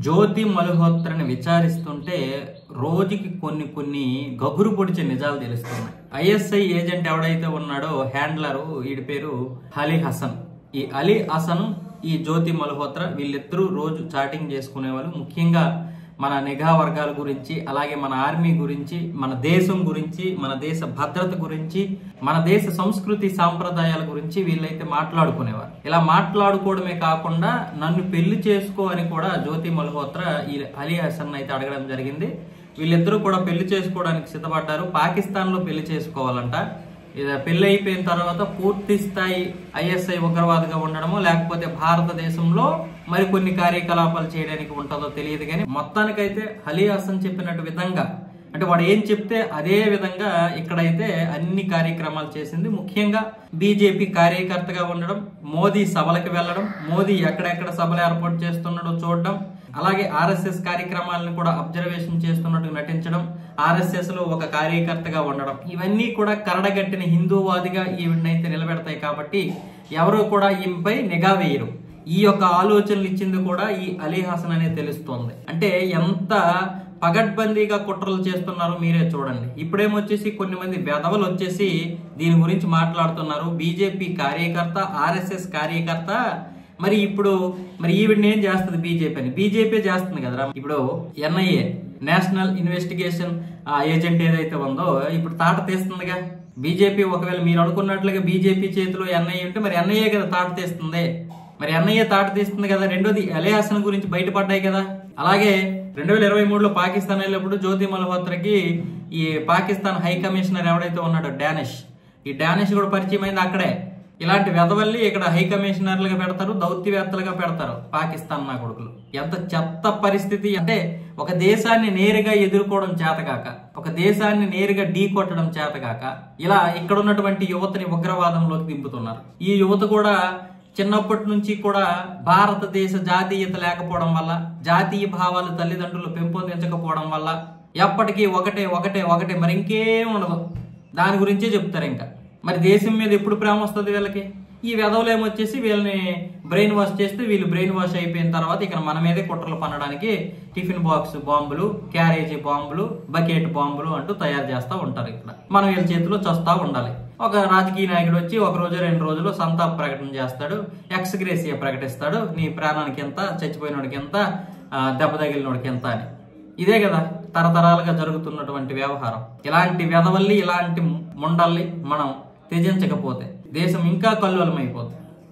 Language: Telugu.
జ్యోతి మల్హోత్రని విచారిస్తుంటే రోజుకి కొన్ని గగురు పొడిచే నిజాలు తెలుస్తున్నాయి. ఐఎస్ఐ ఏజెంట్ ఎవడైతే ఉన్నాడో హ్యాండ్లరు, వీడి పేరు అలీ హసన్. ఈ అలీ హసన్, ఈ జ్యోతి మల్హోత్రా వీళ్ళిద్దరూ రోజు చాటింగ్ చేసుకునేవాళ్ళు. ముఖ్యంగా మన నిఘా వర్గాల గురించి, అలాగే మన ఆర్మీ గురించి, మన దేశం గురించి, మన దేశ భద్రత గురించి, మన దేశ సంస్కృతి సాంప్రదాయాల గురించి వీళ్ళైతే మాట్లాడుకునేవారు. ఇలా మాట్లాడుకోవడమే కాకుండా నన్ను పెళ్లి చేసుకో అని కూడా జ్యోతి మల్హోత్రా ఈ అలీ హసన్ అయితే అడగడం జరిగింది. వీళ్ళిద్దరూ కూడా పెళ్లి చేసుకోవడానికి సిద్ధపడ్డారు. పాకిస్తాన్ లో పెళ్లి చేసుకోవాలంట. పెళ్లి అయిపోయిన తర్వాత పూర్తి స్థాయి ఐఎస్ఐ ఉగ్రవాదిగా ఉండడమో, లేకపోతే భారతదేశంలో మరికొన్ని కార్యకలాపాలు చేయడానికి ఉంటుందో తెలియదు. కానీ మొత్తానికైతే అలీ హసన్ చెప్పినట్టు విధంగా, అంటే వాడు ఏం చెప్తే అదే విధంగా ఇక్కడైతే అన్ని కార్యక్రమాలు చేసింది. ముఖ్యంగా బీజేపీ కార్యకర్తగా ఉండడం, మోదీ సభలకు వెళ్లడం, మోదీ ఎక్కడెక్కడ సభలు ఏర్పాటు చేస్తున్నాడో చూడడం, అలాగే ఆర్ఎస్ఎస్ కార్యక్రమాలను కూడా అబ్జర్వేషన్ చేస్తున్నట్టు నటించడం, ఆర్ఎస్ఎస్ లో ఒక కార్యకర్తగా ఉండడం, ఇవన్నీ కూడా కరడగట్టిన హిందూవాదిగా ఈవిడనైతే నిలబెడతాయి. కాబట్టి ఎవరు కూడా ఈమెపై నిఘా వేయరు. ఈ యొక్క ఆలోచనలు ఇచ్చింది కూడా ఈ అలీ హసన్ అనేది తెలుస్తోంది. అంటే ఎంత పగడ్బందీగా కుట్రలు చేస్తున్నారో మీరే చూడండి. ఇప్పుడేమొచ్చేసి కొన్ని మంది వెధవలు వచ్చేసి దీని గురించి మాట్లాడుతున్నారు. బీజేపీ కార్యకర్త, ఆర్ఎస్ఎస్ కార్యకర్త. మరి ఇప్పుడు ఈవిడిని ఏం చేస్తుంది బీజేపీ అని? బీజేపీ చేస్తుంది కదరా. ఇప్పుడు ఎన్ఐఏ, నేషనల్ ఇన్వెస్టిగేషన్ ఏజెంట్ ఏదైతే ఉందో ఇప్పుడు తాట తీస్తుందిగా. బీజేపీ ఒకవేళ మీరు అనుకున్నట్లుగా బీజేపీ చేతిలో ఎన్ఐఏ ఉంటే మరి ఎన్ఐఏ కదా తాట తీస్తుంది. మరి ఎన్ఐఏ తాట తీస్తుంది కదా. రెండోది అలీ హసన్ గురించి బయటపడ్డాయి కదా. అలాగే 2023లో పాకిస్తాన్ వెళ్ళినప్పుడు జ్యోతి మల్హోత్రాకి ఈ పాకిస్తాన్ హై కమిషనర్ ఎవడైతే ఉన్నాడో డానిష్, ఈ డానిష్ కూడా పరిచయం అయింది అక్కడే. ఇలాంటి వెధవల్ని ఇక్కడ హై కమిషనర్లుగా పెడతారు, దౌత్యవేత్తలుగా పెడతారు పాకిస్తాన్ నా కొడుకులు. ఎంత చెత్త పరిస్థితి అంటే, ఒక దేశాన్ని నేరుగా ఎదుర్కోవడం చేతగాక, ఒక దేశాన్ని నేరుగా ఢీ కొట్టడం చేతగాక ఇలా ఇక్కడ ఉన్నటువంటి యువతని ఉగ్రవాదంలోకి దింపుతున్నారు. ఈ యువత కూడా చిన్నప్పటి నుంచి కూడా భారతదేశ జాతీయత లేకపోవడం వల్ల, జాతీయ భావాలు తల్లిదండ్రులు పెంపొందించకపోవడం వల్ల ఎప్పటికీ ఒకటే ఒకటే ఒకటే, మరి ఇంకేం ఉండదు, దాని గురించే చెప్తారు. ఇంకా మరి దేశం మీద ఎప్పుడు ప్రేమ వస్తుంది వీళ్ళకి? ఈ వెధవలు ఏమొచ్చేసి వీళ్ళని బ్రెయిన్ వాష్ చేస్తే, వీళ్ళు బ్రెయిన్ వాష్ అయిపోయిన తర్వాత ఇక్కడ మన మీదే కుట్రలు పన్నడానికి టిఫిన్ బాక్స్ బాంబులు, క్యారేజీ బాంబులు, బకెట్ బాంబులు అంటూ తయారు చేస్తూ ఉంటారు. ఇక్కడ మనం వీళ్ళ చేతిలో చస్తా ఉండాలి. ఒక రాజకీయ నాయకుడు వచ్చి ఒక రోజు 2 రోజులు సంతాప ప్రకటన చేస్తాడు, ఎక్స్గ్రేసియా ప్రకటిస్తాడు, నీ ప్రాణానికి ఎంత, చచ్చిపోయినోడికి ఎంత, దెబ్బ తగిలినోడికి ఎంత అని. ఇదే కదా తరతరాలుగా జరుగుతున్నటువంటి వ్యవహారం. ఇలాంటి వెధవల్ని, ఇలాంటి ముండల్ని మనం త్యజించకపోతే దేశం ఇంకా కల్లోలమైపోతుంది.